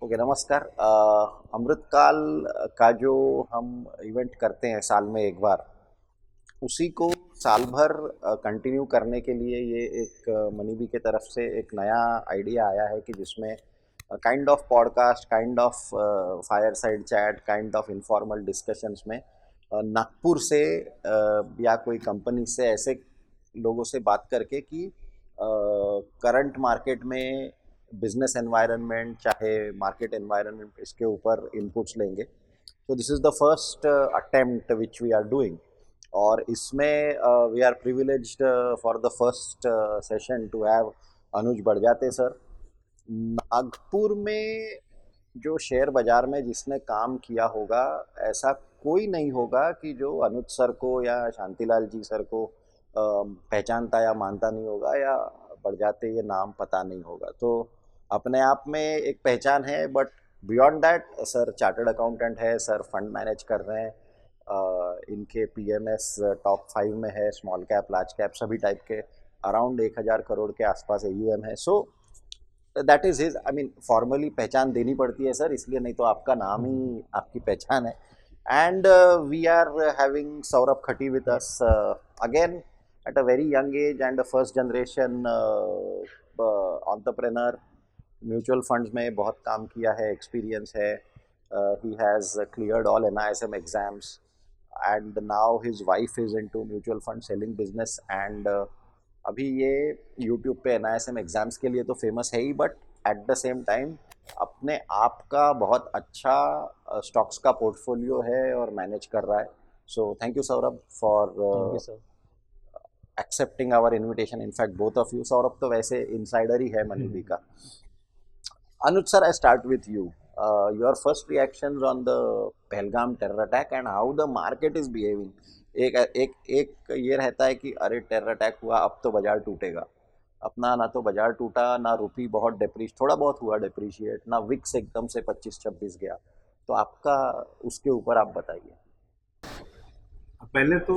Okay, नमस्कार। अमृतकाल का जो हम इवेंट करते हैं साल में एक बार, उसी को साल भर कंटिन्यू करने के लिए ये एक मनीबी के तरफ से एक नया आइडिया आया है कि जिसमें kind of podcast, kind of fire side chat, kind of informal discussions में नागपुर से या कोई कंपनी से ऐसे लोगों से बात करके कि करंट मार्केट में बिजनेस एनवायरनमेंट चाहे मार्केट एनवायरनमेंट इसके ऊपर इनपुट्स लेंगे। तो this is the first attempt which we are doing, और इसमें we are privileged for the first session to have Anuj Barjatya sir. Nagpur में जो शेयर बाजार में जिसने काम किया होगा, ऐसा कोई नहीं होगा कि जो अनुज सर को या शांतिलाल जी सर को पहचानता या मानता नहीं होगा, या बड़जाते ये नाम पता नहीं होगा। तो अपने आप में एक पहचान है, but beyond that sir chartered accountant है, सर फंड मैनेज कर रहे हैं, इनके पीएमएस टॉप 5 में है, स्मॉल कैप लार्ज कैप सभी टाइप के, अराउंड 1000 करोड़ के आसपास एयूएम है। सो that is his, I mean formally पहचान देनी पड़ती है सर, इसलिए, नहीं तो आपका नाम ही आपकी पहचान है। And we are having Saurabh Khati with us again at a very young age and a first generation entrepreneur। Mutual funds में बहुत काम किया है, एक्सपीरियंस है। He has cleared all NISM exams and now his wife is into mutual fund selling business. And अभी ये YouTube पे NISM exams के लिए तो फेमस है ही, but at the same time अपने आप का बहुत अच्छा स्टॉक्स का पोर्टफोलियो है और मैनेज कर रहा है। So thank you Saurabh for thank you sir. Accepting our invitation. In fact both of you, Saurabh तो वैसे इनसाइडर ही है मनीबी का। Anuj sir, I start with you. Your first reactions on the Pahalgam terror attack and how the market is behaving. एक ये रहता है कि अरे टेरर अटैक हुआ, अब तो बाजार टूटेगा। अपना ना तो बाजार टूटा, ना रुपी बहुत डेप्रीश, थोड़ा बहुत हुआ डेप्रीशिएट, ना विक्स एकदम से 25-26 गया। तो आपका उसके ऊपर आप बताइए। पहले तो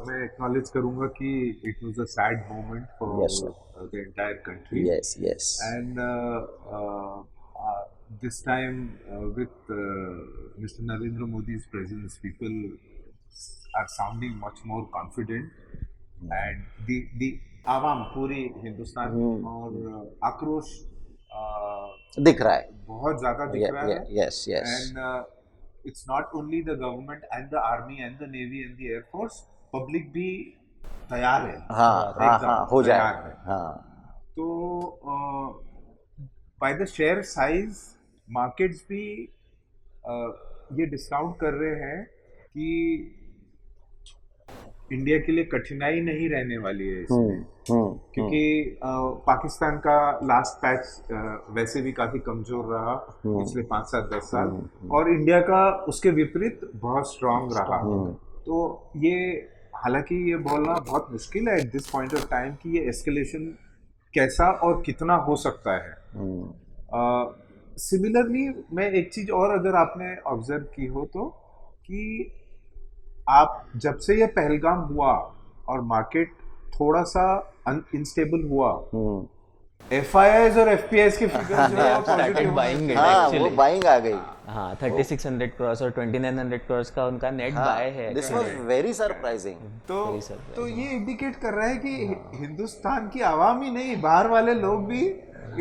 मैं एक्नॉलेज करूंगा कि it was a sad moment yes for sir. The entire country yes yes. And this time with Mr. Narendra Modi's presence, people are sounding much more confident and the आवाम पूरी हिंदुस्तान और आक्रोश दिख रहा है, बहुत ज़्यादा दिख रहा है। Yes yes. And it's not only the government and the army and the navy and the air force, public भी तैयार है। हाँ हाँ एकदम हाँ, हो तैयार जाएगा। है। हाँ तो by the share size markets भी ये डिस्काउंट कर रहे हैं कि इंडिया के लिए कठिनाई नहीं रहने वाली है इसमें, क्योंकि पाकिस्तान का लास्ट पैच वैसे भी काफी कमजोर रहा पिछले 5-7-10 साल, और इंडिया का उसके विपरीत बहुत स्ट्रांग रहा। तो ये, हालांकि ये बोलना बहुत मुश्किल है at this point of time कि ये एस्केलेशन कैसा और कितना हो सकता है। सिमिलरली मैं एक चीज और अगर आपने ऑब्जर्व की हो तो, कि आप जब से ये पहलगाम हुआ और मार्केट थोड़ा सा अनस्टेबल हुआ, FIIs और FPIs के फिगर्स जो है वो पॉजिटिव बाइंग है हाँ, वो एक्चुअली। बाइंग आ गई। हाँ, 3600 क्रॉस और 2900 क्रॉस का उनका नेट बाय है। This was very surprising. तो ये इंडिकेट कर रहा है कि हिंदुस्तान की आवाम ही नहीं, बाहर वाले लोग भी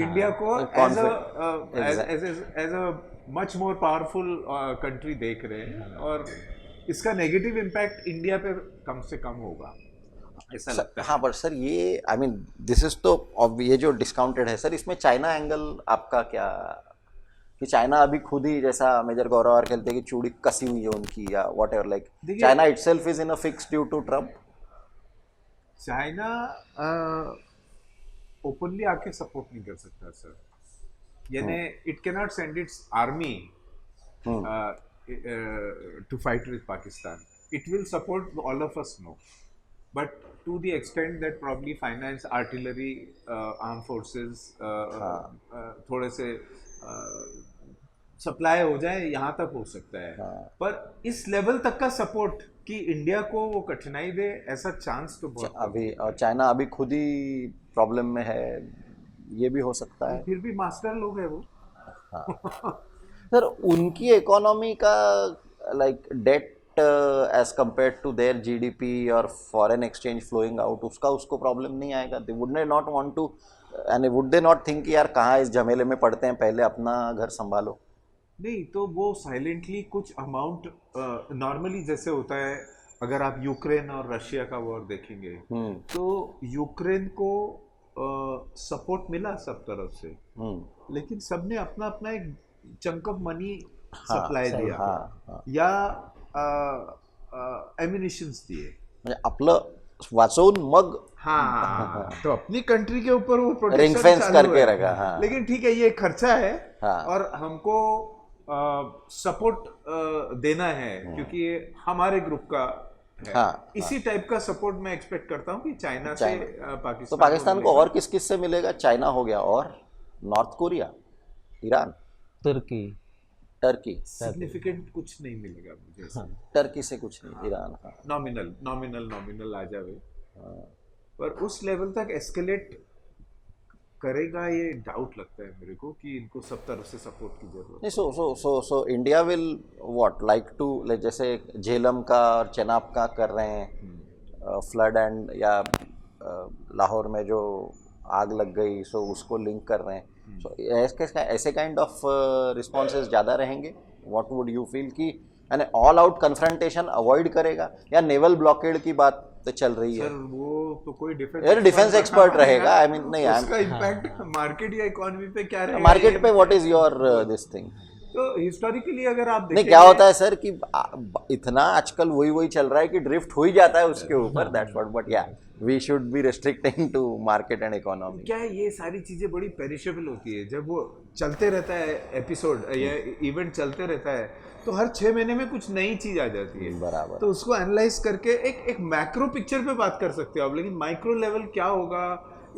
इंडिया को as a much more powerful country देख रहे हैं, और इसका नेगेटिव इम्पैक्ट इंडिया पे कम से कम होगा ऐसा लगता है। हाँ, पर सर ये, आई मीन दिस इज तो, अब ये जो डिस्काउंटेड है सर, इसमें चाइना एंगल आपका क्या, कि चाइना अभी खुद ही, जैसा मेजर गौरव और कहते हैं कि चूड़ी कसी हुई है उनकी, या whatever, like China itself is in a fix due to Trump. China openly आके सपोर्ट नहीं कर सकता सर, यानी it can not send its army to fight with Pakistan. It will support all of us, no, but to the extent that probably finance, artillery, armed forces, थोड़े से supply हो जाए, यहाँ तक हो सकता है। पर इस लेवल तक का सपोर्ट कि इंडिया को वो कठिनाई दे, ऐसा चांस तो बहुत अभी, और चाइना अभी खुद ही प्रॉब्लम में है, ये भी हो सकता है। फिर भी मास्टर लोग है वो। हाँ सर, उनकी इकोनॉमी का like debt as compare to their GDP और फॉरेन एक्सचेंज फ्लोइंग आउट, उसका उसको प्रॉब्लम नहीं आएगा? They would not want to, and would they not think कि यार कहाँ इस झमेले में पड़ते हैं, पहले अपना घर संभालो? नहीं, तो वो साइलेंटली कुछ अमाउंट, नॉर्मली जैसे होता है, अगर आप यूक्रेन और रशिया का वॉर देखेंगे तो यूक्रेन को सपोर्ट मिला सब तरफ से, लेकिन सबने अपना अपना एक चंक ऑफ मनी सप्लाई दिया, या एम्युनिशंस दिए, म्हणजे आपलं वाचवून मग हाँ तो अपनी कंट्री के ऊपर वो रिंग प्रोटेक्शन फेंस चालू करके है। रखा। हाँ लेकिन ठीक है, ये खर्चा है हाँ। और हमको सपोर्ट देना है, क्योंकि ये हमारे ग्रुप का है। हाँ, इसी टाइप का सपोर्ट मैं एक्सपेक्ट करता हूँ कि चाइना से तो पाकिस्तान पाकिस्तान को और किस किस से मिलेगा? चाइना हो गया, और नॉर्थ कोरिया, ईरान, तुर्की, टर्की। सिग्निफिकेंट कुछ नहीं मिलेगा मुझे, टर्की से कुछ नहीं, ईरान। हाँ नॉमिनल आ जावे, पर उस लेवल तक एस्केलेट करेगा ये डाउट लगता है मेरे को, कि इनको सब तरफ से सपोर्ट की जरूरत नहीं, so India will what like to, like जैसे झेलम का और चेनाब का कर रहे हैं फ्लड एंड, या लाहौर में जो आग लग गई सो उसको लिंक कर रहे हैं, सो ऐसे काइंड ऑफ रिस्पॉन्सेज ज़्यादा रहेंगे? व्हाट वुड यू फील कि यानी ऑल आउट कन्फ्रंटेशन अवॉइड करेगा, या नेवल ब्लॉकेड की बात तो चल रही है? सर वो तो कोई डिफेंस एक्सपर्ट रहेगा, आई मीन नहीं, उसका इम्पैक्ट मार्केट या इकोनॉमी पे क्या रहेगा? मार्केट पे what is your this thing? तो हिस्टोरिकली अगर आप नहीं, क्या होता है सर कि इतना आजकल वही चल रहा है कि ड्रिफ्ट हो ही जाता है उसके ऊपर, दैट्स व्हाट, बट या we should be restricting to market and economy. क्या है, ये सारी चीजें बड़ी पेरिशेबल होती है, जब वो चलते रहता है, एपिसोड या इवेंट चलते रहता है, तो हर 6 महीने में कुछ नई चीज आ जाती है, बराबर। तो उसको एनालाइज करके एक मैक्रो पिक्चर पे बात कर सकते हो आप, लेकिन माइक्रो लेवल क्या होगा,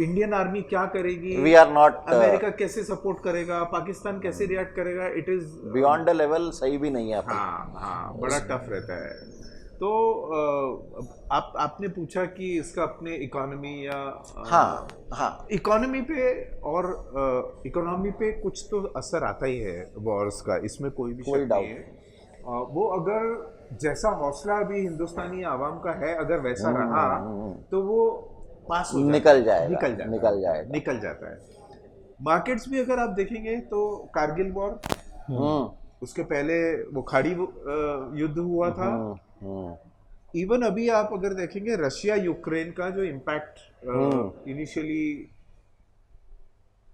इंडियन आर्मी क्या करेगी, वी आर नॉट, अमेरिका कैसे सपोर्ट करेगा, पाकिस्तान कैसे रिएक्ट करेगा, it is beyond the level सही भी नहीं है। हाँ, बड़ा टफ रहता है। तो आपने पूछा कि इसका अपने इकोनॉमी या हाँ इकोनॉमी पे, और इकोनॉमी पे कुछ तो असर आता ही है वॉर्स का, इसमें कोई भी शक नहीं है। वो अगर जैसा हौसला अभी हिंदुस्तानी आवाम का है, अगर वैसा रहा तो वो पास हो निकल जाता है। मार्केट्स भी अगर आप देखेंगे तो कारगिल वॉर, उसके पहले वो खाड़ी युद्ध हुआ था, इवन अभी आप अगर देखेंगे रशिया यूक्रेन का जो इम्पैक्ट, इनिशियली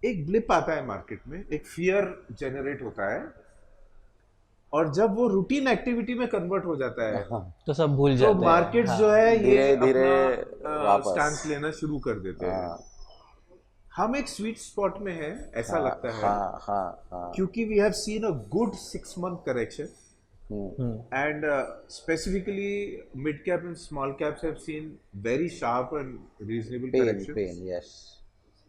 एक ब्लिप आता है मार्केट में, एक फियर जनरेट होता है, और जब वो रूटीन एक्टिविटी में कन्वर्ट हो जाता है तो सब भूल जाते हैं, तो मार्केट्स जो है ये धीरे स्टांस लेना शुरू कर देते हैं। हम एक स्वीट स्पॉट में है ऐसा लगता है, क्योंकि we have seen a good 6 month correction, and specifically mid cap and small caps have seen very sharp and reasonable corrections. Yes.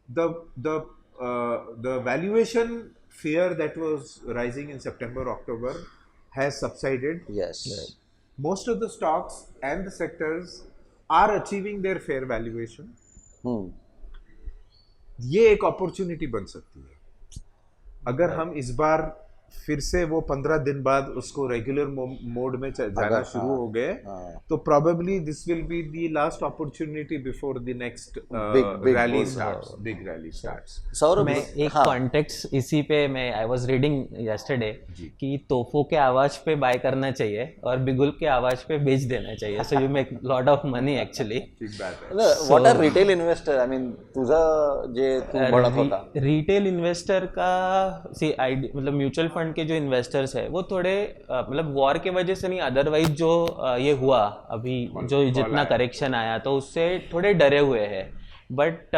The valuation fear that was rising in September, October has subsided. Yes. Most of the stocks and the sectors are achieving their fair valuation. ये एक opportunity बन सकती है अगर हम इस बार फिर से वो 15 दिन बाद उसको रेगुलर मोड में जाना शुरू हो गए, तो probably this will be the last opportunity before the next big rally starts, big rally starts. Saurabh, मैं एक कॉन्टेक्स्ट इसी पे, मैं आई वाज रीडिंग यस्टरडे कि तोफों के आवाज पे बाय करना चाहिए और बिगुल के आवाज पे बेच देना चाहिए, so you make lot of money actually. ठीक बात है। What are retail investor, I mean तुझा जे तू बढ़त होता, रिटेल इन्वेस्टर का सी मतलब म्यूचुअल फंड के जो इन्वेस्टर्स है वो थोड़े मतलब वॉर के वजह से नहीं, अदरवाइज जो ये हुआ अभी जो जितना करेक्शन आया तो उससे थोड़े डरे हुए हैं। बट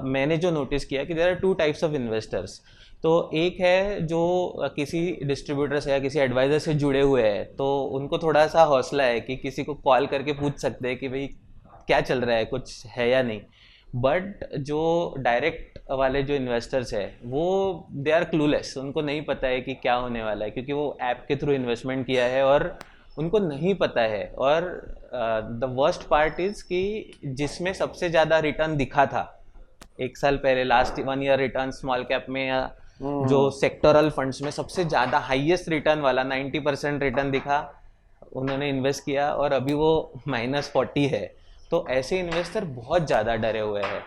मैंने जो नोटिस किया कि there are 2 types of investors. तो एक है जो किसी डिस्ट्रीब्यूटर से या किसी एडवाइज़र से जुड़े हुए हैं, तो उनको थोड़ा सा हौसला है कि किसी को कॉल करके पूछ सकते हैं कि भाई क्या चल रहा है, कुछ है या नहीं। बट जो डायरेक्ट वाले जो इन्वेस्टर्स है वो दे आर क्लूलेस, उनको नहीं पता है कि क्या होने वाला है, क्योंकि वो ऐप के थ्रू इन्वेस्टमेंट किया है और उनको नहीं पता है। और द वर्स्ट पार्ट इज़ कि जिसमें सबसे ज़्यादा रिटर्न दिखा था 1 साल पहले, last 1 year return small cap में या जो सेक्टोरल फंड्स में सबसे ज़्यादा हाईएस्ट रिटर्न वाला 90% रिटर्न दिखा, उन्होंने इन्वेस्ट किया और अभी वो -40 है। तो ऐसे इन्वेस्टर बहुत ज़्यादा डरे हुए हैं।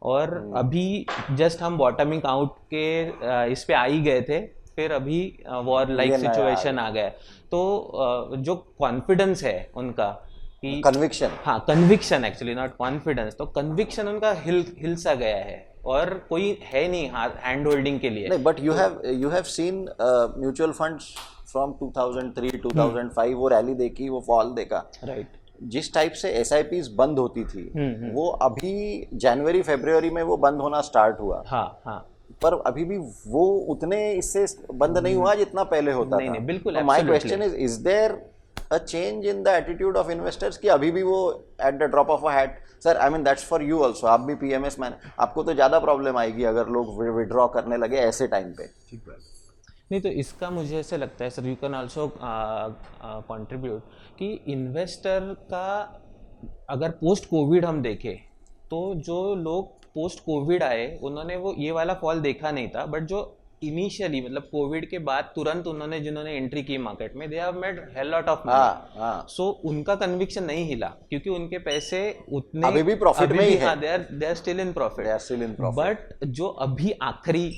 और अभी जस्ट हम बॉटमिंग आउट के इस पे आ ही गए थे, फिर अभी वॉर लाइक सिचुएशन आ गया। तो जो कॉन्फिडेंस है उनका कि कन्विक्शन, हाँ कन्विक्शन, एक्चुअली नॉट कॉन्फिडेंस, तो कन्विक्शन उनका हिल सा गया है और कोई है नहीं हैंड होल्डिंग के लिए। नहीं, but you have seen mutual funds from 2003 2005 वो रैली देखी, वो फॉल देखा, राइट। जिस टाइप से एसआईपीज बंद होती थी वो अभी जनवरी फरवरी में वो बंद होना स्टार्ट हुआ। हाँ हाँ, पर अभी भी वो उतने इससे बंद नहीं हुआ जितना पहले होता नहीं, था। नहीं, बिल्कुल, my absolutely. Question is there a change in the attitude of investors कि अभी भी वो at the drop of a hat? Sir I mean that's for you also, आप भी पीएमएस मैन, आपको तो ज़्यादा प्रॉब्लम आएगी अगर लोग विड्रॉ करने लगे ऐसे टाइम पे। ठीक बात। नहीं, तो इसका मुझे ऐसे लगता है sir, you can also contribute कि इन्वेस्टर का अगर पोस्ट कोविड हम देखें तो जो लोग पोस्ट कोविड आए उन्होंने वो ये वाला फॉल देखा नहीं था, बट जो इनिशियली मतलब कोविड के बाद तुरंत उन्होंने जिन्होंने एंट्री की मार्केट में, they have made hell lot of money. So उनका कन्विक्शन नहीं हिला क्योंकि उनके पैसे उतने अभी भी प्रॉफिट में ही है। They are still in profit. But जो अभी आखिरी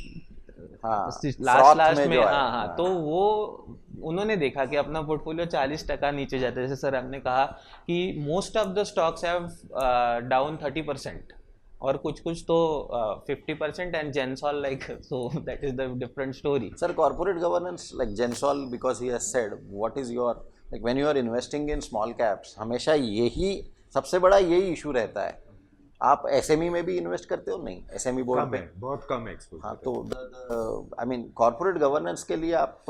लास्ट में, हाँ, तो वो उन्होंने देखा कि अपना पोर्टफोलियो 40% नीचे जाता है। जैसे सर हमने कहा कि most of the stocks have down 30% और कुछ तो 50% and Gensol like, so that is the different story. Sir corporate governance like Gensol, because he has said, what is your like when you are investing in small caps, हमेशा यही सबसे बड़ा यही issue रहता है। आप एसएमई में भी इन्वेस्ट करते हो? नहीं, एसएमई बोर्ड पे बहुत कम है एक्सपोजर। हाँ, तो आई मीन कॉर्पोरेट गवर्नेंस के लिए आप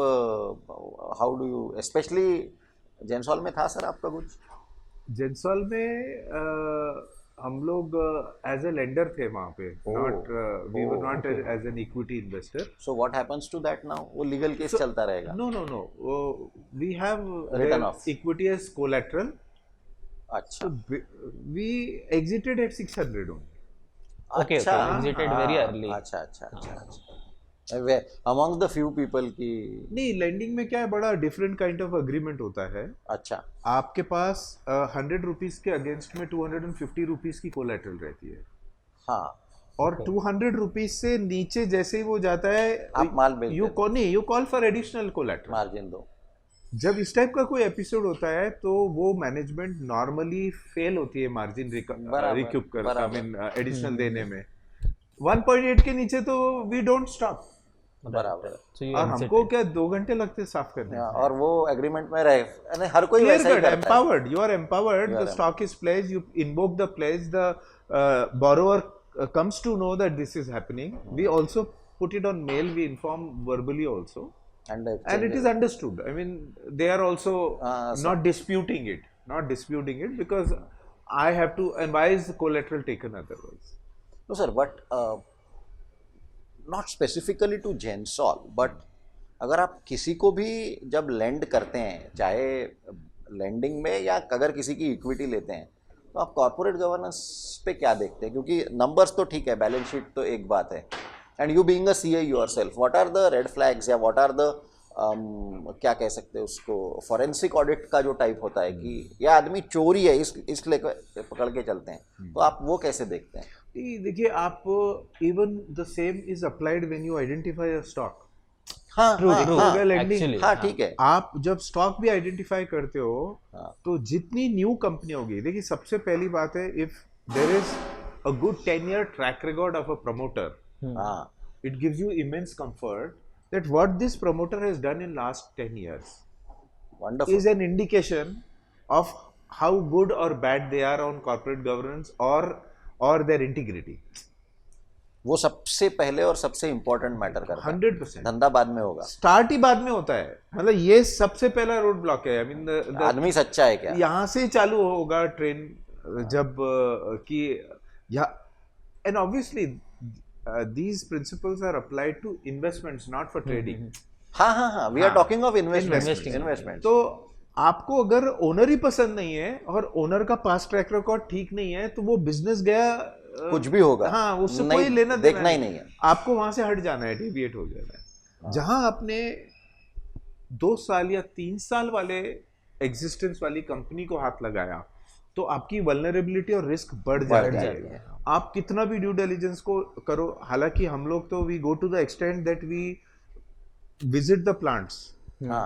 हाउ डू यू, स्पेशली जेंसॉल में था सर आपका कुछ? जेंसॉल में हम लोग एज अ लेंडर थे वहाँ पे, not we were not as an equity investor. So what happens to that now? वो लीगल केस चलता रहेगा? No, we have Written off. Equity as collateral. अच्छा, we exited at 600 only. Okay, exited very early. अच्छा। Among the few people की नहीं, lending में क्या है, बड़ा different kind of agreement होता है। अच्छा, आपके पास 100 रुपीज के अगेंस्ट में 250 रुपीज की कोलैटरल रहती है। हाँ, और 200 रुपीज से नीचे जैसे ही वो जाता है आप माल बेच you call for additional collateral, margin दो। जब इस टाइप का कोई एपिसोड होता है तो वो मैनेजमेंट नॉर्मली फेल होती है मार्जिन रिक्यूप कर, आई मीन एडिशनल देने में। 1.8 के नीचे तो वी डोंट स्टॉप। बराबर। और हमको क्या 2 घंटे लगते हैं साफ करने में। और वो एग्रीमेंट में रहे, यानी हर कोई वैसा ही करता है। empowered, you are empowered, the stock is pledged, you invoke the pledge, the borrower comes to know that this is happening. We also put it on mail, we inform verbally also. And it is understood. I mean, they are also not disputing it because I have to, and why is the collateral taken otherwise? No sir, but not specifically to Gensol, but अगर आप किसी को भी जब land करते हैं, चाहे lending में या अगर किसी की इक्विटी लेते हैं, तो आप कॉर्पोरेट गवर्नेंस पे क्या देखते हैं? क्योंकि नंबर्स तो ठीक है, बैलेंस शीट तो एक बात है, and you being a CA yourself, what are the red flags या व्हाट आर द क्या कह सकते हैं उसको, फॉरेंसिक ऑडिट का जो टाइप होता है कि यह आदमी चोरी है इसलिए पकड़ के चलते हैं, तो आप वो कैसे देखते हैं? देखिए, आप even the same is applied when you identify a stock. हाँ, ठीक है। आप जब स्टॉक भी आइडेंटिफाई करते हो तो जितनी न्यू कंपनी होगी, देखिए सबसे पहली बात है, if there is a good 10-year track record of a promoter, it gives you immense comfort that what this promoter has done in last 10 years Wonderful. is an indication of how good or bad they are on corporate governance or their integrity. वो सबसे पहले और सबसे important matter करता है। 100%। धंधा बाद में होगा, स्टार्ट ही बाद में होता है, मतलब ये सबसे पहला रोड ब्लॉक है। आई मीन आदमी सच्चा है क्या? यहाँ से चालू होगा ट्रेन जब कि and obviously these principles are applied to investments, not for trading. हाँ, we are talking of investment. तो आपको अगर ओनर ही पसंद नहीं है और ओनर का पास्ट ट्रैक रिकॉर्ड ठीक नहीं है, तो वो बिजनेस गया कुछ भी होगा, हाँ, उससे नहीं, कोई लेना देना देखना ही नहीं है। आपको वहां से हट जाना है, डेविएट हो जाना है। जहां आपने 2 साल या 3 साल वाले एग्जिस्टेंस वाली कंपनी को हाथ लगाया तो आपकी वल्नरेबिलिटी और रिस्क बढ़ जाती है। आप कितना भी ड्यू डिलिजेंस को करो, हालांकि हम लोग तो we go to the extent that we visit the plants,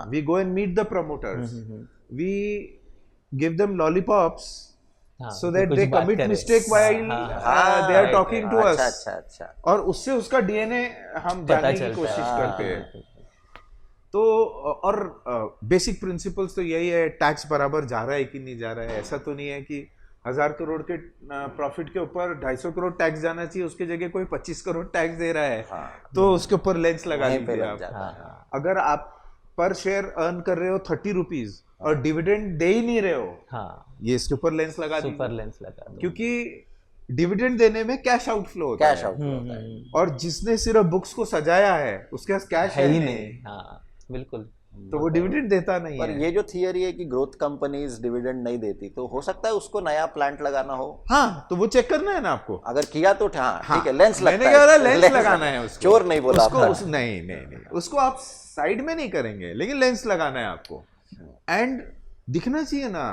we go and meet the promoters, we give them lollipops so that they commit mistake while they are talking to us। अच्छा। और उससे उसका DNA हम जानने की कोशिश करते हैं। तो और बेसिक प्रिंसिपल्स तो यही है, टैक्स बराबर जा रहा है कि नहीं जा रहा है। ऐसा तो नहीं है कि 1000 करोड़ के प्रॉफिट के ऊपर 250 करोड़ टैक्स जाना चाहिए, उसकी जगह कोई 25 करोड़ टैक्स दे रहा है, तो उसके ऊपर लेंस लगा दीजिए आप। अगर आप पर शेयर अर्न कर रहे हो 30 रुपीज और डिविडेंड दे ही नहीं रहे हो, ये इसके ऊपर लेंस लगा दीजिए, क्योंकि डिविडेंड देने में कैश आउटफ्लो होता है। और जिसने सिर्फ बुक्स को सजाया है उसके पास कैश है ही नहीं। बिल्कुल, तो वो डिविडेंड देता नहीं पर है। ये जो थियरी है कि ग्रोथ कंपनीज डिविडेंड नहीं देती, तो हो सकता है उसको नया प्लांट लगाना हो। हाँ, तो वो चेक करना है ना आपको। अगर किया तो ठीक है, लेंस लगता है। मैंने कहा लेंस लगाना है उसको, चोर नहीं बोला उसको। नहीं, उसको आप साइड में नहीं करेंगे, लेकिन लेंस लगाना है आपको। एंड दिखना चाहिए ना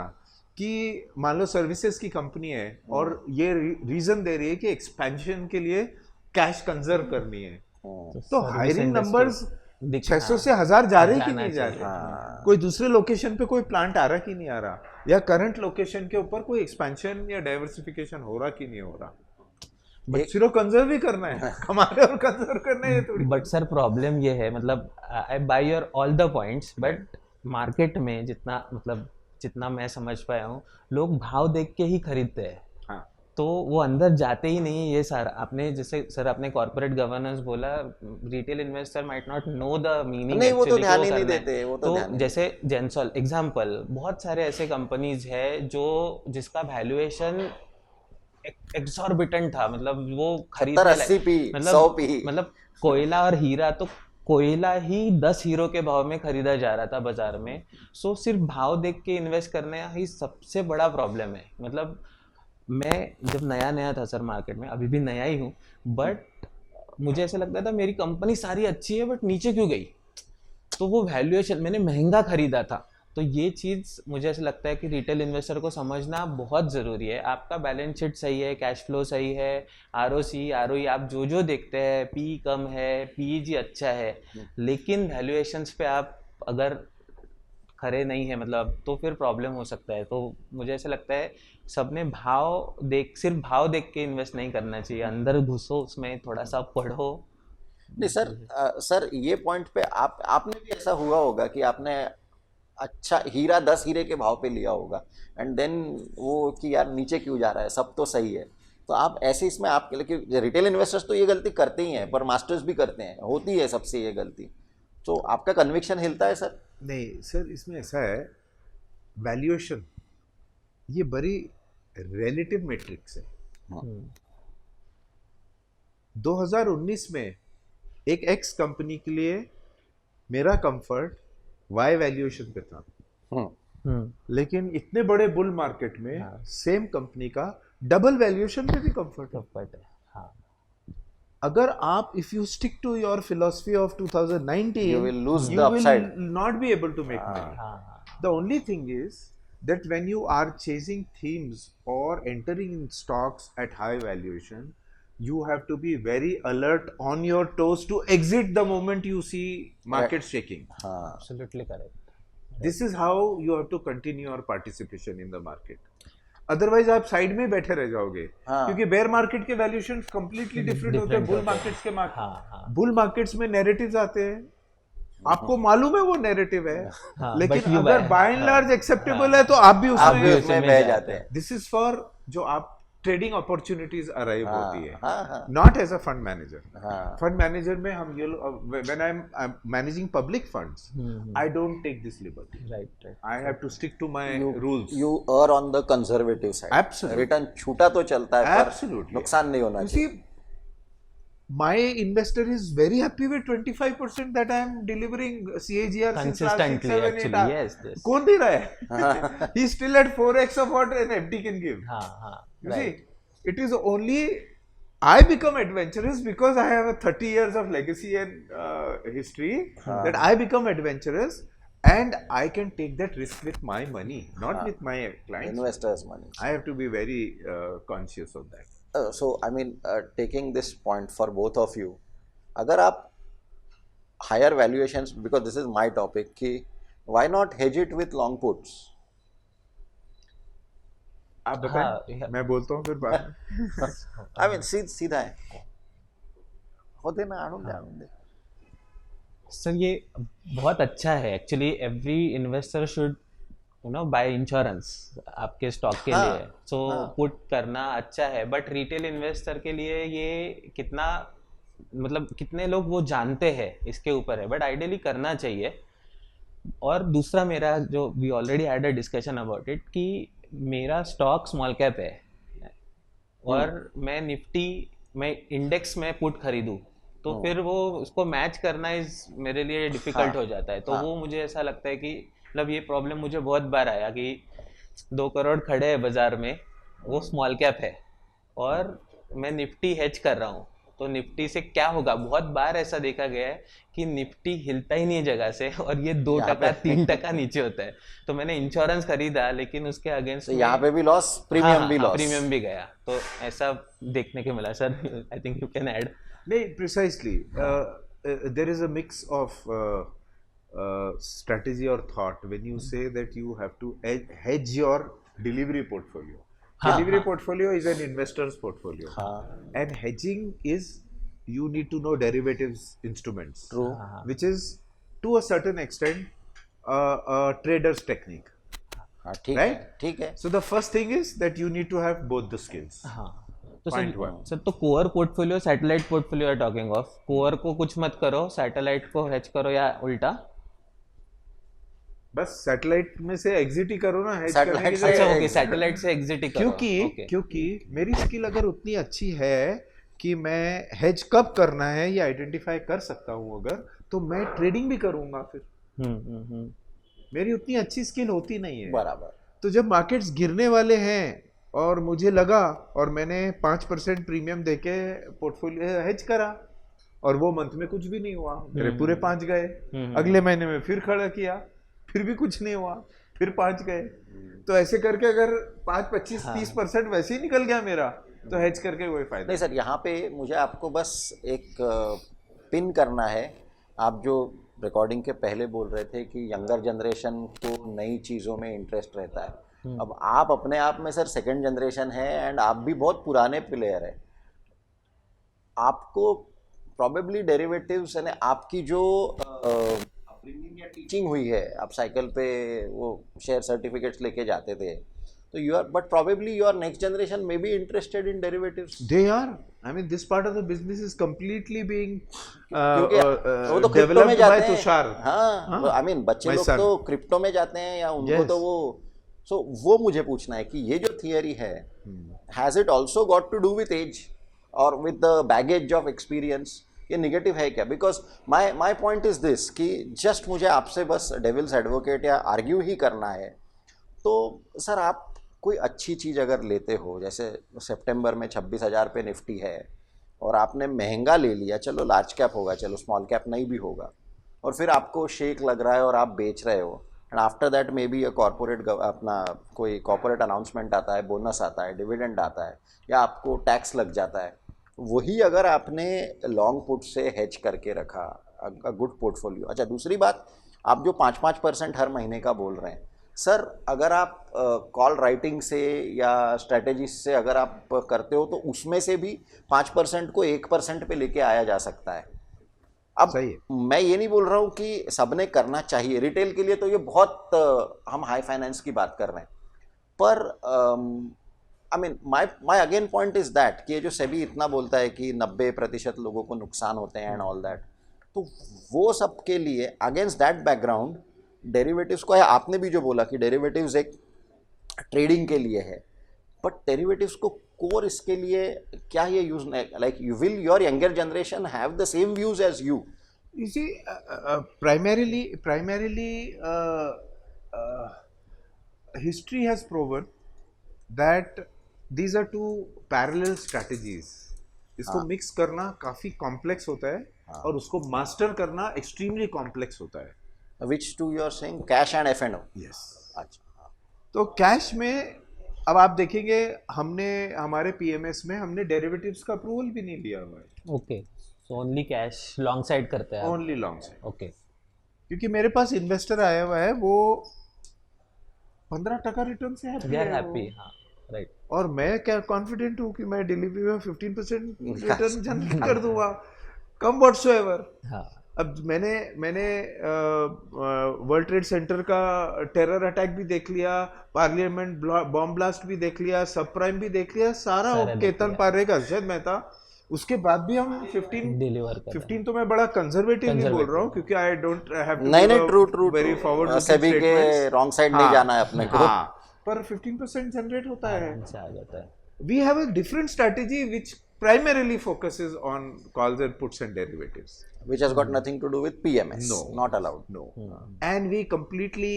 कि मान लो सर्विसेज की कंपनी है और ये रीजन दे रही है कि एक्सपेंशन के लिए कैश कंजर्व करनी है, तो हायरिंग नंबर्स 600 से 1000 जा रहे कि नहीं जा रहे, कोई दूसरे लोकेशन पे कोई प्लांट आ रहा कि नहीं आ रहा, या करंट लोकेशन के ऊपर कोई एक्सपेंशन या डाइवर्सिफिकेशन हो रहा कि नहीं हो रहा। बट सिर्फ कंजर्व ही करना है, कमाना और कंजर्व करना है थोड़ी। बट सर प्रॉब्लम ये है, मतलब I buy your all the points, but market में जितना मैं समझ पाया हूँ, लोग भाव देख के ही खरीदते हैं। तो वो अंदर जाते ही नहीं है। ये सर आपने जैसे सर आपने कॉर्पोरेट गवर्नेंस बोला, retail investor might not know the meaning, नहीं वो तो ध्यान ही नहीं देते। वो तो जैसे जेंसॉल एग्जांपल, बहुत सारे ऐसे कंपनीज है जिसका वैल्यूएशन एक्सॉर्बिटेंट था, मतलब वो खरीद 80 पी 100 पी, मतलब कोयला और हीरा, तो कोयला ही 10 हीरो के भाव में खरीदा जा रहा था बाजार में। सो सिर्फ भाव देख के इन्वेस्ट करने ही सबसे बड़ा प्रॉब्लम है। मतलब मैं जब नया था सर मार्केट में, अभी भी नया ही हूँ, बट मुझे ऐसा लगता था मेरी कंपनी सारी अच्छी है बट नीचे क्यों गई, तो वो वैल्यूएशन मैंने महंगा खरीदा था। तो ये चीज़ मुझे ऐसा लगता है कि रिटेल इन्वेस्टर को समझना बहुत ज़रूरी है। आपका बैलेंस शीट सही है, कैश फ्लो सही है, आरओसी आरओई आप जो देखते हैं, पी कम है, पीईजी अच्छा है, लेकिन वैल्यूएशंस पे आप अगर खरे नहीं है मतलब, तो फिर प्रॉब्लम हो सकता है। तो मुझे ऐसा लगता है सबने सिर्फ भाव देख के इन्वेस्ट नहीं करना चाहिए, अंदर घुसो, उसमें थोड़ा सा पढ़ो। नहीं सर ये पॉइंट पे आपने भी ऐसा हुआ होगा कि आपने अच्छा हीरा 10 हीरे के भाव पे लिया होगा, एंड देन वो कि यार नीचे क्यों जा रहा है, सब तो सही है। तो आप ऐसे इसमें आपके लिए, रिटेल इन्वेस्टर्स तो ये गलती करते ही हैं, पर मास्टर्स भी करते हैं, होती है सबसे ये गलती। तो आपका कन्विक्शन हिलता है सर? नहीं सर, इसमें ऐसा है, वैल्यूएशन ये बड़ी रिलेटिव मैट्रिक्स है। 2019 में एक एक्स कंपनी के लिए मेरा कंफर्ट वाई वैल्यूएशन पे था, लेकिन इतने बड़े बुल मार्केट में सेम कंपनी का डबल वैल्यूएशन पे भी कंफर्ट है। अगर आप if you stick to your philosophy of 2019, you will lose the upside, will not be able to make money. The only thing is that when you are chasing themes or entering in stocks at high valuation, you have to be very alert on your toes to exit the moment you see market shaking. Absolutely correct. This is how you have to continue your participation in the market. Otherwise आप side में बैठे रह जाओगे, क्योंकि bear market के valuation completely different होते हैं bull markets के बुल मार्केट्स में नैरेटिव्स आते हैं, आपको मालूम है वो नैरेटिव है, लेकिन अगर बाय एंड लार्ज एक्सेप्टेबल है तो आप भी उसमें बह जाते हैं। दिस इज फॉर जो आप ट्रेडिंग अपॉर्चुनिटीज अराइव होती है, not as a fund manager. Fund manager में हम ये when I am managing public funds, I don't take this liberty, right, I have to stick to my rules. You are on the conservative side. Absolutely, return छूटा तो चलता है, absolutely नुकसान नहीं होना चाहिए। My investor is very happy with 25% that I am delivering CAGR consistently. Actually, yes. कौन दे रहा है? He is still at 4x of what an FD can give. You see, it is only I become adventurous because I have a 30 years of legacy and history that I become adventurous and I can take that risk with my money, not with my clients. Investors' money. I have to be very conscious of that. So I mean, taking this point for both of you, अगर आप higher valuations, because this is my topic, कि why not hedge it with long puts? आप बताएं, मैं बोलता हूँ फिर बाद में. I mean, सीधा है. होते ना आनंद दे. सर ये बहुत अच्छा है actually. Every investor should by insurance आपके स्टॉक के लिए. सो पुट करना अच्छा है, बट रिटेल इन्वेस्टर के लिए ये कितना, मतलब कितने लोग वो जानते हैं इसके ऊपर है, बट आइडियली करना चाहिए. और दूसरा मेरा जो we already had a discussion about it कि मेरा स्टॉक स्मॉल कैप है और मैं निफ्टी में इंडेक्स में पुट खरीदूं तो फिर वो उसको मैच करना मेरे लिए डिफिकल्ट हो जाता है. तो वो मुझे ऐसा लगता है कि मतलब ये प्रॉब्लम मुझे बहुत बार आया कि 2 करोड़ खड़े हैं बाजार में, वो स्मॉल कैप है और मैं निफ्टी हेज कर रहा हूँ, तो निफ्टी से क्या होगा. बहुत बार ऐसा देखा गया है कि निफ्टी हिलता ही नहीं जगह से और ये 2% 3% नीचे होता है. तो मैंने इंश्योरेंस खरीदा लेकिन उसके अगेंस्ट यहाँ पे भी लॉस, प्रीमियम भी लॉस, प्रीमियम भी गया. तो ऐसा देखने को मिला. Sir I think you can add. नहीं, precisely. There is a mix of strategy or thought when you say that you have to hedge your delivery portfolio. Delivery portfolio is an investor's portfolio. And hedging is, you need to know derivatives instruments. True. Which is to a certain extent a trader's technique. Right? ठीक है. So the first thing is that you need to have both the skills. तो sir तो core portfolio, satellite portfolio are talking of. Core को कुछ मत करो, satellite को hedge करो या उल्टा. बस सैटेलाइट में से एग्जिट ही करो ना, हेज करने की अच्छा ओके, सैटेलाइट से एग्जिट ही करो. क्योंकि मेरी स्किल अगर उतनी अच्छी है कि मैं हेज कब करना है ये आइडेंटिफाई कर सकता हूँ अगर, तो मैं ट्रेडिंग भी करूँगा फिर. मेरी उतनी अच्छी स्किल होती नहीं है. बराबर. तो जब मार्केट्स गिरने वाले हैं और मुझे लगा और मैंने 5% प्रीमियम देके पोर्टफोलियो हेज करा और वो मंथ में कुछ भी नहीं हुआ, मेरे पूरे 5 गए. अगले महीने में फिर खड़ा किया, फिर भी कुछ नहीं हुआ, फिर 5 गए. तो ऐसे करके अगर 5, 25, 30% वैसे ही निकल गया मेरा, तो हेज करके कोई फायदा नहीं. सर यहाँ पे मुझे आपको बस एक पिन करना है. आप जो रिकॉर्डिंग के पहले बोल रहे थे कि यंगर जनरेशन को नई चीज़ों में इंटरेस्ट रहता है. अब आप अपने आप में सर सेकंड जनरेशन है एंड आप भी बहुत पुराने प्लेयर है. आपको प्रॉबेबली डेरिवेटिव्स यानी आपकी जो अपब्रिंगिंग या टीचिंग हुई है, आप साइकिल पे वो शेयर सर्टिफिकेट्स लेके जाते थे, तो you are, but probably your next generation may be interested in derivatives. They are. I mean this part of the business is completely being वो तो क्रिप्टो में जाते हैं. तुषार. हाँ, आई मीन बच्चे लोग तो क्रिप्टो में जाते हैं या उनको तो वो. सो वो मुझे पूछना है कि ये जो थियरी है, has it also got to do with age और with the baggage of experience, ये निगेटिव है क्या? Because my point is this कि जस्ट मुझे आपसे बस डेविल्स एडवोकेट या आर्ग्यू ही करना है. तो सर आप कोई अच्छी चीज़ अगर लेते हो, जैसे सितंबर में 26,000 पे निफ्टी है और आपने महंगा ले लिया, चलो लार्ज कैप होगा, चलो स्मॉल कैप नहीं भी होगा, और फिर आपको शेक लग रहा है और आप बेच रहे हो, and after that may be corporate अपना कोई कॉर्पोरेट अनाउंसमेंट आता है, बोनस आता है, डिविडेंड आता है, या आपको टैक्स लग जाता है. वही अगर आपने लॉन्ग पुट से हेज करके रखा, अ गुड पोर्टफोलियो. अच्छा, दूसरी बात, आप जो 5% हर महीने का बोल रहे हैं सर, अगर आप कॉल राइटिंग से या स्ट्रेटेजी से अगर आप करते हो तो उसमें से भी 5% को 1% पे लेके आया जा सकता है. अब मैं ये नहीं बोल रहा हूँ कि सबने करना चाहिए, रिटेल के लिए तो ये बहुत हम हाई फाइनेंस की बात कर रहे हैं, पर I mean my again point is that कि ये जो सेबी इतना बोलता है कि 90% लोगों को नुकसान होते हैं एंड ऑल दैट, तो वो सब के लिए अगेंस्ट दैट बैकग्राउंड डेरिवेटिव्स को है. आपने भी जो बोला कि डेरिवेटिव्स एक ट्रेडिंग के लिए है, बट डेरिवेटिव्स को कोर इसके लिए क्या ये use, like you will your younger generation have the same views as you? You see, primarily, history has proven that these are two parallel strategies. इसको मिक्स करना काफी कॉम्प्लेक्स होता है और उसको मास्टर करना एक्सट्रीमली कॉम्प्लेक्स होता है। Which two you are saying cash and F&O? Yes. अच्छा। तो कैश में अब आप देखेंगे हमने हमारे पीएमएस में हमने डेरिवेटिव्स का अप्रूवल भी नहीं लिया हुआ है। Okay, so only cash long side करते हैं आप? Only long side. ओके, क्योंकि मेरे पास इन्वेस्टर आया हुआ है, वो 15% रिटर्न से दे आर हैप्पी हैप्पी। हाँ, राइट। और मैं क्या कॉन्फिडेंट हूँ कि मैं डिलीवरी में 15% रिटर्न जनरेट कर दूंगा, कम व्हाटसोएवर। हाँ, अब मैंने वर्ल्ड ट्रेड सेंटर का टेरर अटैक भी देख लिया, पार्लियामेंट बॉम्ब ब्लास्ट भी देख लिया, सब प्राइम भी देख लिया, सारा सारा देख केतन लिया। पार्रे का अर्शद मेहता। उसके बाद भी हम 15 डिलीवर कर 15 तो मैं बड़ा कंजर्वेटिवली बोल रहा हूँ क्योंकि आई डोंट हैव टू नहीं ट्रू वेरी फॉरवर्ड सेबी के रॉन्ग साइड नहीं जाना है अपने को। हाँ, पर 15% जनरेट होता है। आराम से आ जाता है। We have a different strategy which primarily focuses on calls and puts and derivatives. Which has got nothing to do with PMS. No. Not allowed. No. And we completely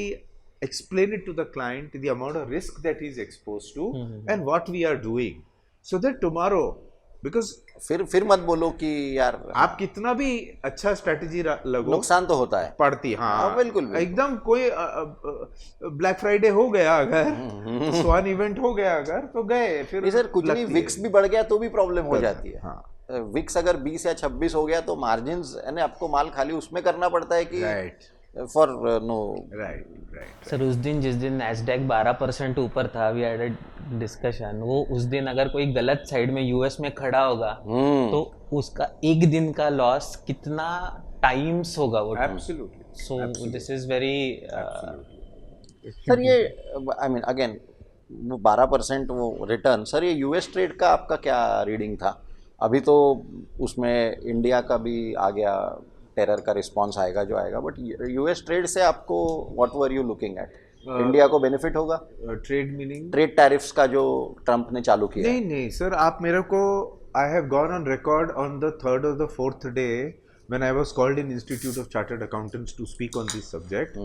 explain it to the client the amount of risk that he's exposed to and what we are doing. So that tomorrow, because फिर मत बोलो कि यार आप कितना भी अच्छा strategy लगो, नुकसान तो होता है। पड़ती। हाँ, बिल्कुल। एकदम कोई ब्लैक फ्राइडे हो गया अगर, स्वान इवेंट हो गया अगर, तो गए फिर। सर कुछ नहीं, विक्स भी बढ़ गया तो भी प्रॉब्लम हो जाती है। हाँ। विक्स अगर 20 या 26 हो गया तो मार्जिन्स यानी आपको माल खाली उसमें करना पड़ता है कि right for no. Right. Sir उस दिन जिस दिन नैस्डैक 12% ऊपर था, वी हैड अ डिस्कशन, वो उस दिन अगर कोई गलत साइड में यूएस में खड़ा होगा तो उसका एक दिन का लॉस कितना टाइम्स होगा वो। Absolutely. So this is very sir ये आई मीन अगेन वो 12% वो रिटर्न, सर ये यूएस ट्रेड का आपका क्या रीडिंग था? अभी तो उसमें इंडिया का भी आ गया, टेरर का रिस्पॉन्स आएगा जो आएगा, बट यूएस ट्रेड से आपको what were you looking at? India को बेनिफिट होगा? ट्रेड मीनिंग ट्रेड टैरिफ्स का जो ट्रंप ने चालू किया। नहीं सर, आप मेरे को, I have gone on record on the 3rd or the 4th day when I was called in Institute of Chartered Accountants to speak on this subject,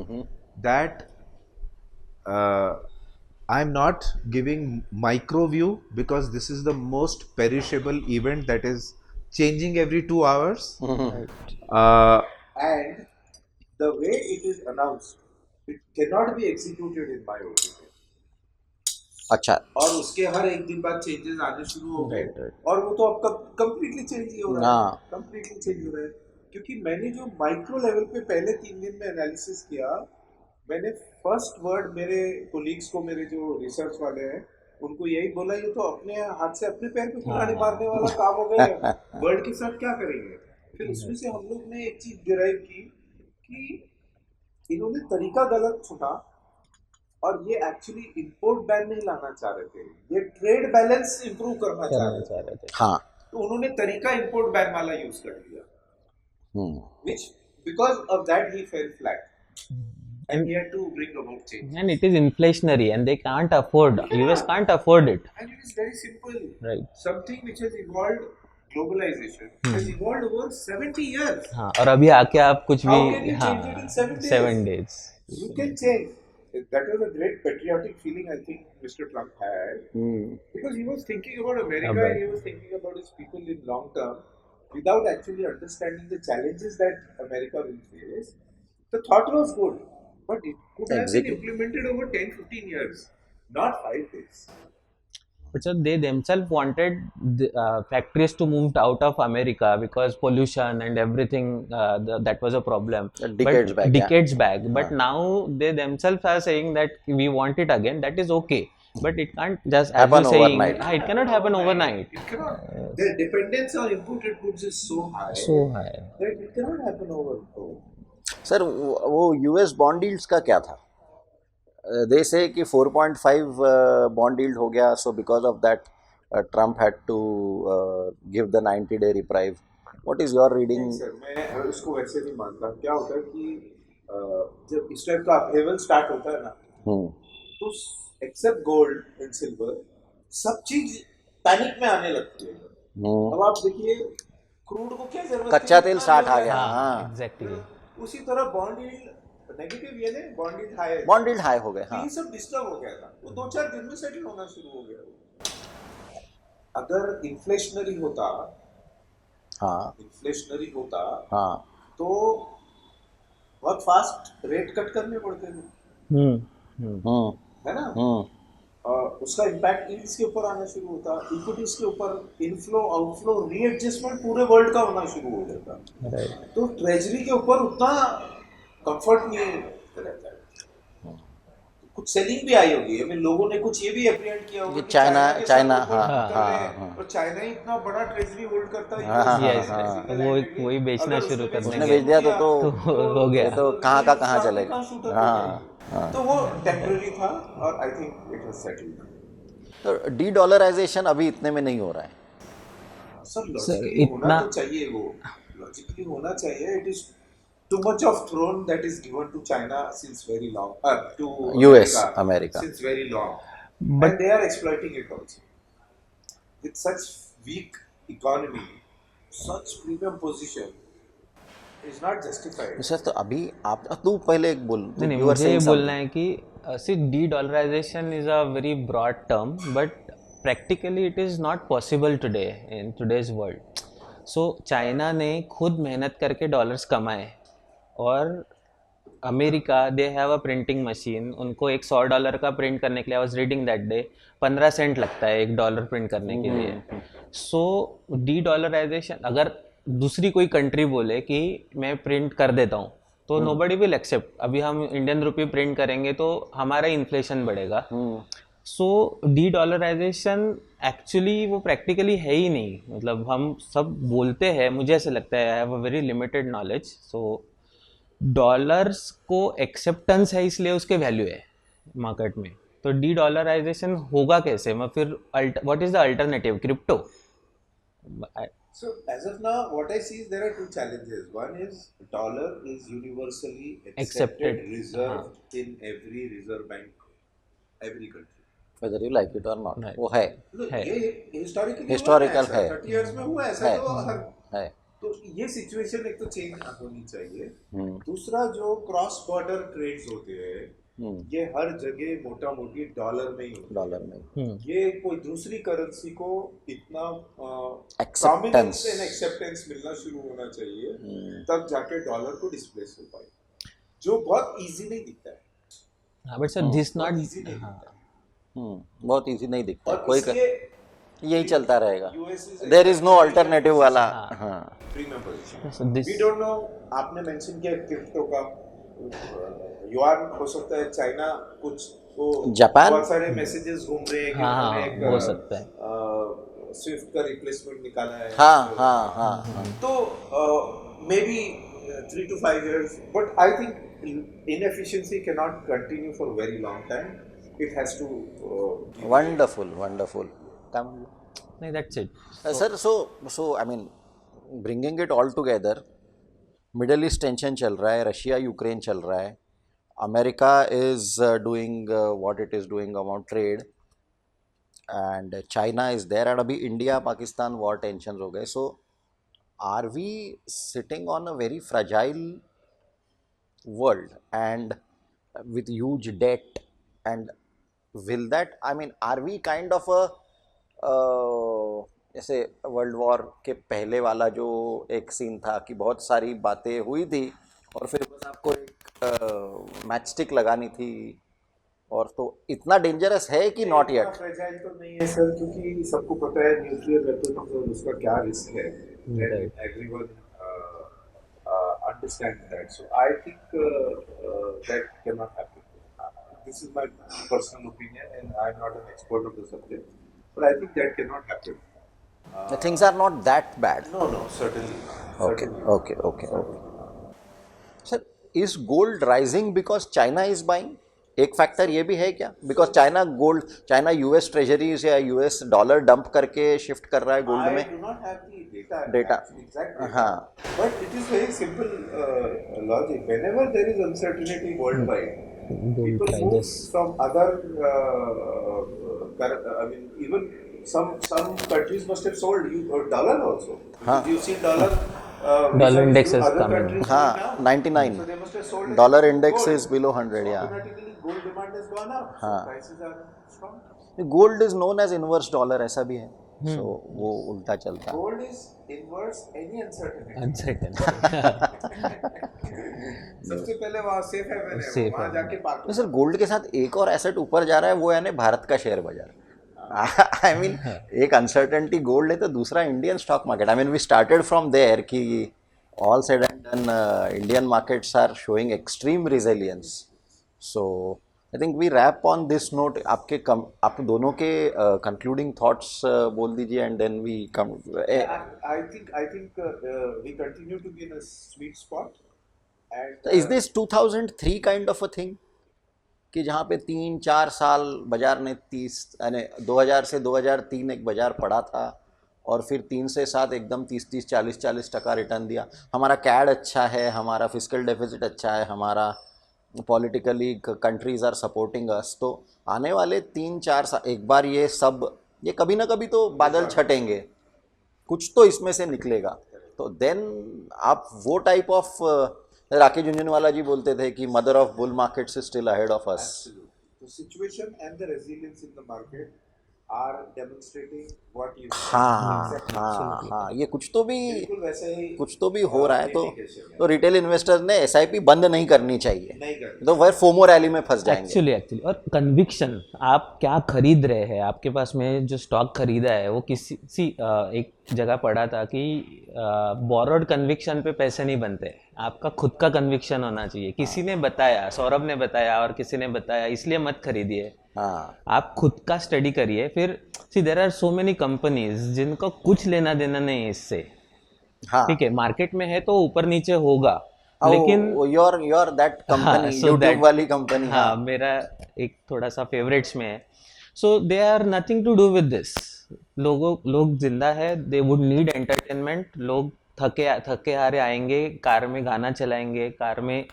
that I am not giving micro view because this is the most perishable event that is changing every 2 hours. And the way it is announced, it cannot be executed in my opinion. अच्छा। और उसके हर एक दिन बाद changes आने शुरू हो गए और वो तो अब कंप्लीटली चेंज ही हो रहा है, कंप्लीटली चेंज हो रहा है। क्योंकि मैंने जो माइक्रो लेवल पे पहले 3 दिन में एनालिसिस किया, मैंने फर्स्ट वर्ड मेरे कोलीग्स को, मेरे जो रिसर्च वाले हैं उनको यही बोला, ये तो अपने हाथ से अपने पैर पे कुल्हाड़ी मारने वाला काम हो गया है, वर्ल्ड के साथ क्या करेंगे। फिर उसमें से हम लोग ने एक चीज डिराइव की कि इन्होंने तरीका गलत चुना और ये एक्चुअली इंपोर्ट बैन नहीं लाना चाह रहे थे, ये ट्रेड बैलेंस इंप्रूव करना चाह रहे थे। हाँ, तो उन्होंने तरीका इंपोर्ट बैन वाला यूज कर लिया, which because of that he fell flat. And he had to bring about change. And it is inflationary and they can't afford, US can't afford it. And it is very simple. Right. Something which has evolved, globalization, has evolved over 70 years. हाँ, और अभी आके आप कुछ भी, How can you change it in 7 days? 7 days. You can change. That was a great patriotic feeling I think Mr. Trump had. Because he was thinking about America and he was thinking about his people in long term without actually understanding the challenges that America will face. The thought was good. But it could have been implemented over 10-15 years, not 5 days. But so they themselves wanted the, factories to move out of America because pollution and everything, that was a problem. Decades back. But now they themselves are saying that we want it again. That is okay. But it can't just happen overnight. It cannot happen overnight. It cannot. The dependence on imported goods is so high. That it cannot happen overnight. Sir वो US bond yields का क्या था? दे से कि 4.5 bond yield हो गया, so because of that Trump had to give the 90-day reprieve. What is your reading? Sir मैं उसको वैसे नहीं मानता। क्या होता है कि जब इस टाइप का अपहेवल स्टार्ट होता है ना, तो एक्सेप्ट गोल्ड एंड सिल्वर सब चीज पैनिक में आने लगती है। अब आप देखिए क्रूड को क्या जरूरत है, कच्चा तेल 60 आ गया। हाँ, एग्जैक्टली। उसी तरह बॉन्ड यील्ड नेगेटिव, ये नहीं, बॉन्ड यील्ड हाई हो गए। हाँ, ये सब डिस्टर्ब हो गया था, वो 2-4 दिन में सेटल होना शुरू हो गया। अगर इन्फ्लेशनरी होता हाँ इन्फ्लेशनरी होता हाँ तो बहुत फास्ट रेट कट करने पड़ते थे, हम्म है ना। हम्म उसका इम्पैक्ट यील्ड्स के ऊपर आना शुरू होता, इक्विटीज के ऊपर इनफ्लो आउटफ्लो रीएडजस्टमेंट पूरे वर्ल्ड का होना शुरू हो जाता। राइट। तो ट्रेजरी के ऊपर उतना कंफर्ट नहीं रहता है। कुछ सेलिंग भी आई होगी, आई मीन लोगों ने कुछ ये भी अप्रिहेंड किया होगा कि कि चाइना के साथ चाइना वो हाँ होल्ड कर हाँ रहे हैं, हाँ और चाइना ही इतना बड़ा ट्रेजरी होल्ड करता है हाँ हाँ हाँ यस हाँ यस, वो वही बेचना अगर शुरू कर उसने उसने देंगे बेच दिया तो हो ये गया। तो कहाँ का कहाँ मार्केट चलेगा। कहाँ शूट अप हो हाँ जाएगी। हाँ। तो वो टेम्पररी था और I think it was settled. तो डी डॉलराइजेशन अभी इतने में नहीं हो रहा है। सर सर लॉजिकली होना इतना तो चाहिए, वो लॉजिकली होना चाहिए। It is too much of throne that is given to China since very long, to US America America since very long, but and they are exploiting it also. With such weak economy, such premium position is not justified. Sir तो अभी आप तू पहले एक बोल नहीं नहीं, you are मुझे ये सेइंग बोलना समथिंग। है कि see dedollarization is a very broad term, but practically it is not possible today in today's world. So China ने खुद मेहनत करके डॉलर्स कमाए, और America they have a printing machine, उनको एक $100 का प्रिंट करने के लिए, I was reading that day 15 cent लगता है $1 प्रिंट करने के लिए। सो डी डॉलराइजेशन अगर दूसरी कोई कंट्री बोले कि मैं प्रिंट कर देता हूँ, तो नोबडी विल एक्सेप्ट। अभी हम इंडियन रुपी प्रिंट करेंगे तो हमारा इन्फ्लेशन बढ़ेगा। सो डी डॉलराइजेशन एक्चुअली वो प्रैक्टिकली है ही नहीं। मतलब हम सब बोलते हैं, मुझे ऐसे लगता है, I have a very limited knowledge. So dollars को एक्सेप्टेंस है इसलिए उसके वैल्यू है मार्केट में। तो डी डॉलराइजेशन होगा कैसे? मैं फिर what is the alternative? Crypto? So as of now, what I see is there are two challenges. One is dollar is universally accepted Accepted, reserve in every reserve bank, every country. whether you like it or not Right. वो है Look, है। ये historically Historical है। 30 years में हुआ ऐसा, है तो हर है तो ये सिचुएशन एक तो चेंज होनी चाहिए। दूसरा जो क्रॉस बॉर्डर ट्रेड्स होते हैं ये हर जगह मोटा मोटी डॉलर में ही होते हैं। डॉलर में ये कोई दूसरी करेंसी को इतना Acceptance. प्रॉमिनेंस एंड एक्सेप्टेंस मिलना शुरू होना चाहिए, तब जाके डॉलर को डिस्प्लेस हो पाए, जो बहुत इजी नहीं दिखता है। हाँ, but sir this not, easy नहीं दिखता बहुत इजी नहीं दिखता और कोई इसलिए यही चलता रहेगा। US is there is no alternative वाला। हाँ premium position. so this we don't know, आपने मेंशन किया क्रिप्टो का, युआन हो सकता है, चाइना कुछ वो जापान? बहुत सारे मैसेजेस घूम रहे हैं कि हाँ, उन्होंने हाँ, हो सकता है। स्विफ्ट का रिप्लेसमेंट निकाला है। हाँ हाँ हाँ तो may be 3 to 5 years, but I think inefficiency cannot continue for a very long time. It has to wonderful wonderful. नहीं, that's it. Sir so I mean bringing it all together, Middle East tension चल रहा है, Russia Ukraine चल रहा है, America is doing what it is doing about trade, and China is there, and अभी India Pakistan war tension हो गए। So are we sitting on a very fragile world and with huge debt, and will that, I mean, are we kind of a जैसे world war के पहले वाला जो एक scene था कि बहुत सारी बातें हुई थी और फिर बस आपको एक मैच स्टिक लगानी थी, और तो इतना डेंजरस है कि नॉट येट? फ्रेजाइल तो नहीं है सर, क्योंकि सबको पता है न्यूक्लियर वेपन्स और उसका क्या रिस्क है, everyone understands that. So I think that cannot happen. This is my personal opinion, and I'm not an expert of the subject, but I think that cannot happen. The things are not that bad. No, certainly. Okay. Sir, is gold rising because China is buying? एक factor ये भी है क्या? Because China US treasury से या US dollar dump करके shift कर रहा है गोल्ड में। I do not have the Data. exact data. हाँ। But it is very simple logic. Whenever there is uncertainty worldwide, people move prices. from other. I mean, even some countries must have sold you dollar also. हाँ। You see dollar. Dollar index has other come in. countries हाँ, now. 99. So they must have sold it. Dollar index Gold. is below 100, So yeah. automatically gold demand has gone up. So हाँ। prices are strong. Gold is known as inverse dollar, ऐसा भी है। सो वो उल्टा चलता। Gold is inverse any uncertainty. Uncertain. सबसे पहले वहाँ सेफ है, मैंने Safe वहाँ है। जाके पार्क तो सर गोल्ड के साथ एक और एसेट ऊपर जा रहा है, वो यानी भारत का शेयर बाजार। आई मीन एक अनसर्टेनिटी गोल्ड है तो दूसरा Indian stock market. I mean we started from there कि all said and done Indian markets are showing extreme resilience. So I think we wrap on this note. आप दोनों के concluding thoughts बोल दीजिए and then we come. I think we continue to be in a sweet spot. And is this 2003 kind of a thing कि जहाँ पे 3-4 साल बाजार ने 2000 से 2003 एक बाजार पड़ा था और फिर 3 से 7 एकदम 30-30 40-40% रिटर्न दिया। हमारा कैड अच्छा है, हमारा फिस्कल डेफिसिट अच्छा है, हमारा politically countries are supporting us. तो आने वाले 3-4 साल एक बार ये कभी ना कभी तो बादल छटेंगे, कुछ तो इसमें से निकलेगा। तो देन आप वो टाइप ऑफ राकेश झुंझुनवाला जी बोलते थे कि mother of bull markets is still ahead of us. the situation and the resilience in the market are demonstrating what you said. हाँ Exactly. हाँ हाँ, ये कुछ तो बिल्कुल वैसे ही हो रहा है। indication है। तो रिटेल इन्वेस्टर्स ने एसआईपी बंद नहीं करनी चाहिए, नहीं कर तो वह फोमो रैली में फंस जाएंगे। एक्चुअली और कन्विक्शन, आप क्या खरीद रहे हैं, आपके पास में जो स्टॉक खरीदा है वो एक जगह पढ़ा था कि बोरोड कन्विक्शन पे पैसे नहीं बनते, आपका खुद का कन्विक्शन होना चाहिए। किसी ने बताया, सौरभ ने बताया और किसी ने बताया, इसलिए मत खरीदिए। हाँ आप खुद का स्टडी करिए। फिर there are so many companies जिनको कुछ लेना देना नहीं है इससे। हाँ, ठीक है, मार्केट में है तो ऊपर नीचे होगा, लेकिन your that company, so YouTube that- वाली कंपनी। हाँ, मेरा एक थोड़ा सा फेवरेट्स में है। So they are nothing to do with this. लोग जिंदा है, दे वुड नीड एंटरटेनमेंट। लोग थके हारे आएंगे, कार में गाना चलाएंगे, कार में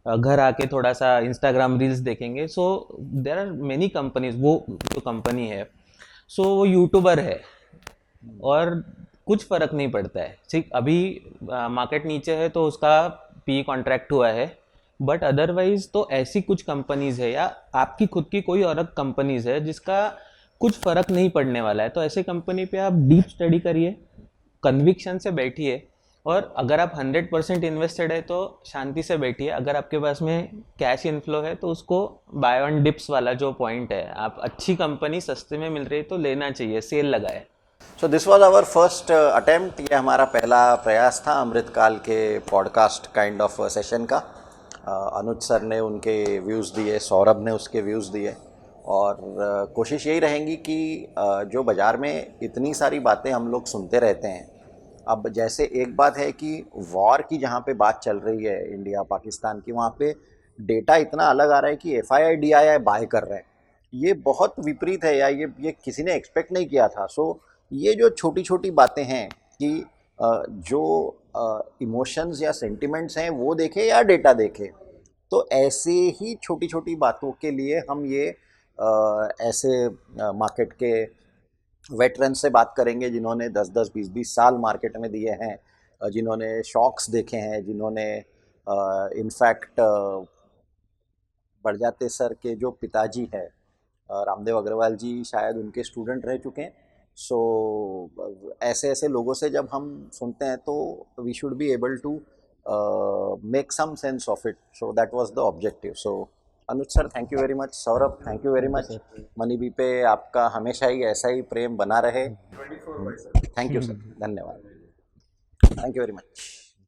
घर आके थोड़ा सा इंस्टाग्राम रील्स देखेंगे। सो देर आर मेनी कंपनीज। वो जो कंपनी है वो यूट्यूबर है और कुछ फर्क नहीं पड़ता है। ठीक, अभी मार्केट नीचे है तो उसका पी कॉन्ट्रैक्ट हुआ है, बट अदरवाइज तो ऐसी कुछ कंपनीज है या आपकी खुद की कोई और कंपनीज है जिसका कुछ फर्क नहीं पड़ने वाला है। तो ऐसे कंपनी पे आप डीप स्टडी करिए, कन्विक्शन से बैठिए, और अगर आप 100% इन्वेस्टेड है तो शांति से बैठिए। अगर आपके पास में कैश इनफ्लो है तो उसको बाय ऑन डिप्स वाला जो पॉइंट है, आप अच्छी कंपनी सस्ते में मिल रही है तो लेना चाहिए, सेल लगाए। So this was our first attempt. ये हमारा पहला प्रयास था अमृतकाल के पॉडकास्ट काइंड ऑफ सेशन का। अनुज सर ने उनके व्यूज़ दिए, सौरभ ने उसके व्यूज़ दिए, और कोशिश यही रहेगी कि जो बाज़ार में इतनी सारी बातें हम लोग सुनते रहते हैं, अब जैसे एक बात है कि वॉर की जहाँ पे बात चल रही है इंडिया पाकिस्तान की, वहाँ पे डेटा इतना अलग आ रहा है कि FII DII बाय कर रहे हैं। ये बहुत विपरीत है, या ये किसी ने एक्सपेक्ट नहीं किया था। सो ये जो छोटी छोटी बातें हैं कि जो इमोशंस या सेंटिमेंट्स हैं वो देखें या डेटा देखें, तो ऐसे ही छोटी छोटी बातों के लिए हम ये ऐसे मार्केट के वेटरन से बात करेंगे जिन्होंने 10-10, 20-20 साल मार्केट में दिए हैं, जिन्होंने शॉक्स देखे हैं, जिन्होंने इनफैक्ट बड़जाते सर के जो पिताजी हैं रामदेव अग्रवाल जी, शायद उनके स्टूडेंट रह चुके हैं। सो ऐसे ऐसे लोगों से जब हम सुनते हैं तो we should be able to make some sense of it. So that was the objective. So Anuj sir, thank you very much. Saurabh, thank you very much. Money B पे आपका हमेशा ही ऐसा ही प्रेम बना रहे। 24/7। थैंक यू सर, धन्यवाद, थैंक यू वेरी मच।